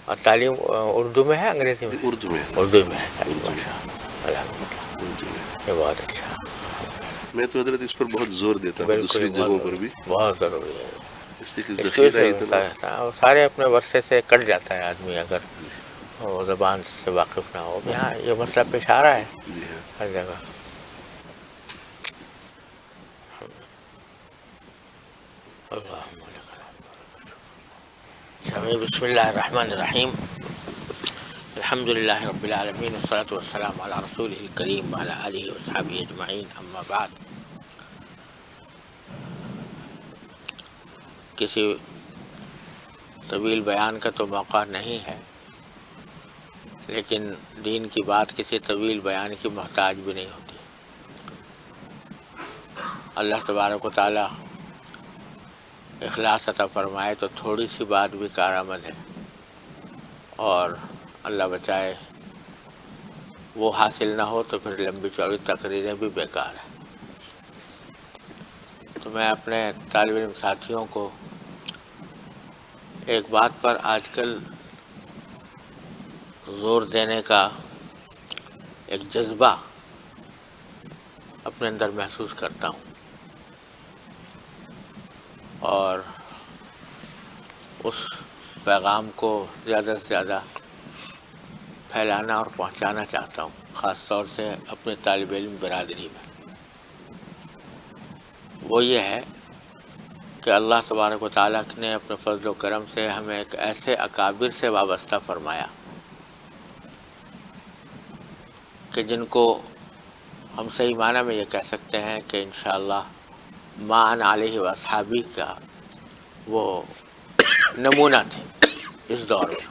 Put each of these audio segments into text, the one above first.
اور تعلیم اردو میں ہے انگریزی میں؟ اردو میں. اردو میں ہے. اردو میں. الحمدللہ، اردو میں. یہ بہت اچھا. میں تو حضرت اس پر بہت زور دیتا ہوں بالکل دوسری جگہوں پر بھی، بہت ضروری ہے. اس لیے کہ اس کی وجہ ذخیرہ سے اتنا. سارے اپنے ورثے سے کٹ جاتا ہے آدمی اگر وہ زبان سے واقف نہ ہو. یہاں یہ مسئلہ پیش آ رہا ہے جی ہاں. ہر جگہ. اللہم لک الحمد. بسم اللہ الرحمن الرحیم. الحمدللہ رب العالمین والصلاة والسلام علی رسولہ الکریم وعلی آلہ وصحبہ اجمعین. اما بعد. کسی طویل بیان کا تو موقع نہیں ہے، لیکن دین کی بات کسی طویل بیان کی محتاج بھی نہیں ہوتی. اللہ تبارک و تعالی اخلاص عطا فرمائے تو تھوڑی سی بات بھی کارآمد ہے، اور اللہ بچائے وہ حاصل نہ ہو تو پھر لمبی چوڑی تقریریں بھی بیکار ہیں. تو میں اپنے طالب علم ساتھیوں کو ایک بات پر آج کل زور دینے کا ایک جذبہ اپنے اندر محسوس کرتا ہوں، اور اس پیغام کو زیادہ سے زیادہ پھیلانا اور پہنچانا چاہتا ہوں، خاص طور سے اپنے طالب علم برادری میں. وہ یہ ہے کہ اللہ تبارک و تعالیٰ نے اپنے فضل و کرم سے ہمیں ایک ایسے اکابر سے وابستہ فرمایا کہ جن کو ہم صحیح معنی میں یہ کہہ سکتے ہیں کہ انشاءاللہ ما انا علیہ واصحابی کا وہ نمونہ تھے اس دور میں.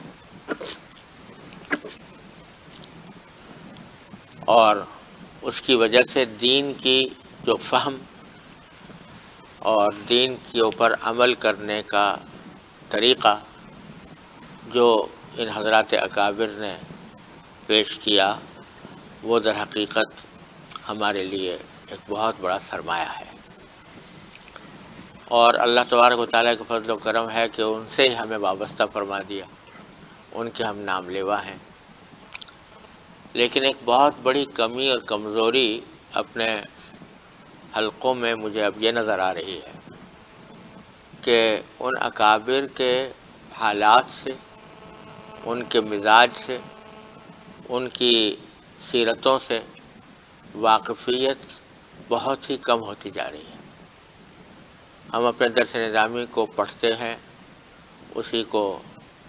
اور اس کی وجہ سے دین کی جو فہم اور دین کے اوپر عمل کرنے کا طریقہ جو ان حضرات اکابر نے پیش کیا، وہ در حقیقت ہمارے لیے ایک بہت بڑا سرمایہ ہے. اور اللہ تبارک و تعالیٰ کا فضل و کرم ہے کہ ان سے ہی ہمیں وابستہ فرما دیا، ان کے ہم نام لیوا ہیں. لیکن ایک بہت بڑی کمی اور کمزوری اپنے حلقوں میں مجھے اب یہ نظر آ رہی ہے کہ ان اکابر کے حالات سے، ان کے مزاج سے، ان کی سیرتوں سے واقفیت بہت ہی کم ہوتی جا رہی ہے. ہم اپنے درس نظامی کو پڑھتے ہیں، اسی کو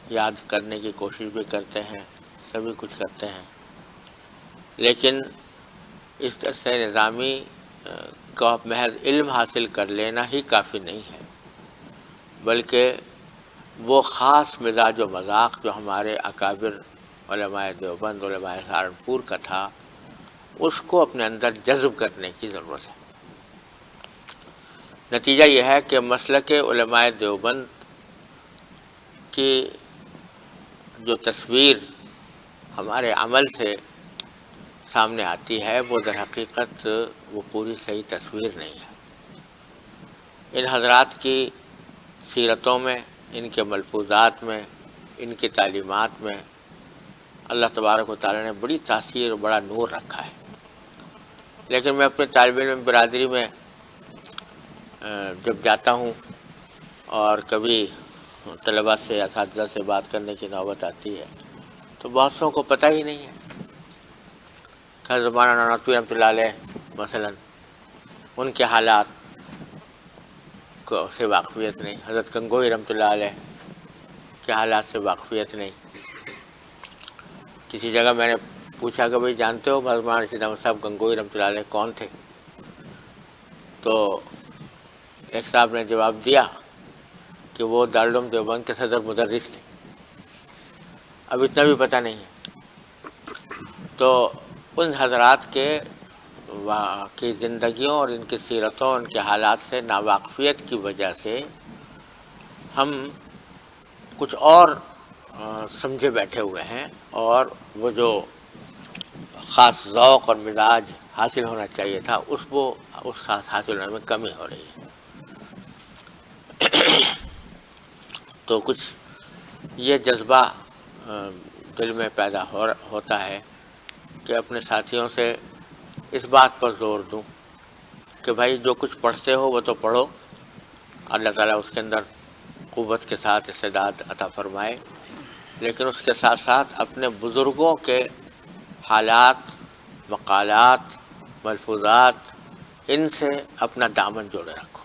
یاد کرنے کی کوشش بھی کرتے ہیں، سبھی کچھ کرتے ہیں، لیکن اس درس نظامی کا محض علم حاصل کر لینا ہی کافی نہیں ہے، بلکہ وہ خاص مزاج و مذاق جو ہمارے اکابر علماء دیوبند، علماء سہارنپور کا تھا، اس کو اپنے اندر جذب کرنے کی ضرورت ہے. نتیجہ یہ ہے کہ مسلک علماء دیوبند کی جو تصویر ہمارے عمل سے سامنے آتی ہے، وہ در حقیقت وہ پوری صحیح تصویر نہیں ہے. ان حضرات کی سیرتوں میں، ان کے ملفوظات میں، ان کی تعلیمات میں اللہ تبارک و تعالیٰ نے بڑی تاثیر اور بڑا نور رکھا ہے. لیکن میں اپنے طالب علم برادری میں جب جاتا ہوں اور کبھی طلباء سے، اساتذہ سے بات کرنے کی نوبت آتی ہے، تو بہت سو کو پتہ ہی نہیں ہے. حضرت مولانا نانوتوی رحمۃ اللہ علیہ مثلاً، ان کے حالات کو سے واقفیت نہیں. حضرت گنگوئی رحمۃ اللہ علیہ کے حالات سے واقفیت نہیں. کسی جگہ میں نے پوچھا کہ بھئی جانتے ہو حضرت مولانا رشید احمد صاحب گنگوئی رحمۃ اللہ علیہ کون تھے؟ تو ایک صاحب نے جواب دیا کہ وہ دارالعلوم دیوبند کے صدر مدرس تھے. اب اتنا بھی پتہ نہیں ہے. تو ان حضرات کی زندگیوں اور ان کی سیرتوں، ان کے حالات سے ناواقفیت کی وجہ سے ہم کچھ اور سمجھے بیٹھے ہوئے ہیں، اور وہ جو خاص ذوق اور مزاج حاصل ہونا چاہیے تھا اس خاص حاصل ہونے میں کمی ہو رہی ہے. تو کچھ یہ جذبہ دل میں پیدا ہوتا ہے کہ اپنے ساتھیوں سے اس بات پر زور دوں کہ بھائی جو کچھ پڑھتے ہو وہ تو پڑھو، اللہ تعالیٰ اس کے اندر قوت کے ساتھ استعداد عطا فرمائے، لیکن اس کے ساتھ ساتھ اپنے بزرگوں کے حالات، مقالات، ملفوظات، ان سے اپنا دامن جوڑے رکھو۔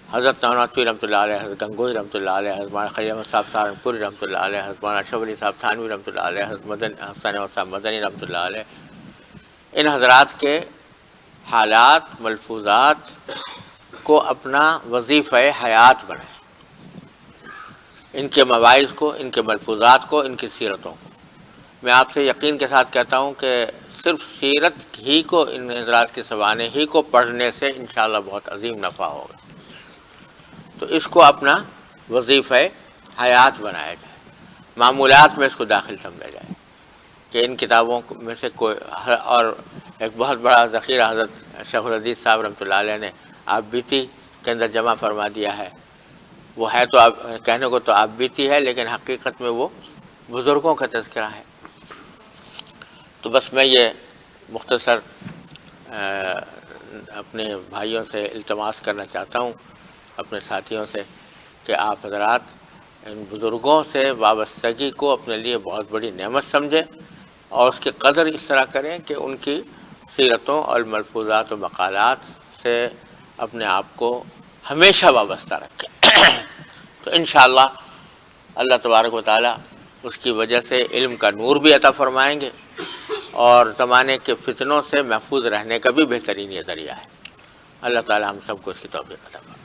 حضرت نانواتوی رحمۃ اللہ علیہ، حضرت گنگوئی رحمۃ اللہ علیہ، حضرت مولانا خلیل احمد صاحب سہارنپوری رحمۃ اللہ علیہ، حضرت مولانا اشرف علی صاحب تھانوی رحمۃ اللہ علیہ، حضرت حسین احمد صاحب مدنی رحمۃ اللہ علیہ، ان حضرات کے حالات، ملفوظات کو اپنا وظیفہ حیات بنائیں، ان کے مواعظ کو، ان کے ملفوظات کو، ان کی سیرتوں کو۔ میں آپ سے یقین کے ساتھ کہتا ہوں کہ صرف سیرت ہی کو، ان حضرات کی سوانح ہی کو پڑھنے سے انشاءاللہ بہت عظیم نفع ہوگا۔ تو اس کو اپنا وظیفہ حیات بنایا جائے، معمولات میں اس کو داخل سمجھا جائے کہ ان کتابوں میں سے کوئی، اور ایک بہت بڑا ذخیرہ حضرت شیخ الحدیث صاحب رحمۃ اللہ علیہ نے آپ بیتی کے اندر جمع فرما دیا ہے۔ وہ ہے تو کہنے کو تو آپ بیتی ہے، لیکن حقیقت میں وہ بزرگوں کا تذکرہ ہے۔ تو بس میں یہ مختصر اپنے بھائیوں سے التماس کرنا چاہتا ہوں، اپنے ساتھیوں سے، کہ آپ حضرات ان بزرگوں سے وابستگی کو اپنے لیے بہت بڑی نعمت سمجھیں، اور اس کی قدر اس طرح کریں کہ ان کی سیرتوں اور ملفوظات و مقالات سے اپنے آپ کو ہمیشہ وابستہ رکھیں۔ تو انشاءاللہ اللہ تبارک و تعالیٰ اس کی وجہ سے علم کا نور بھی عطا فرمائیں گے، اور زمانے کے فتنوں سے محفوظ رہنے کا بھی بہترین یہ ذریعہ ہے۔ اللہ تعالیٰ ہم سب کو اس کی توفیق عطا فرمائے۔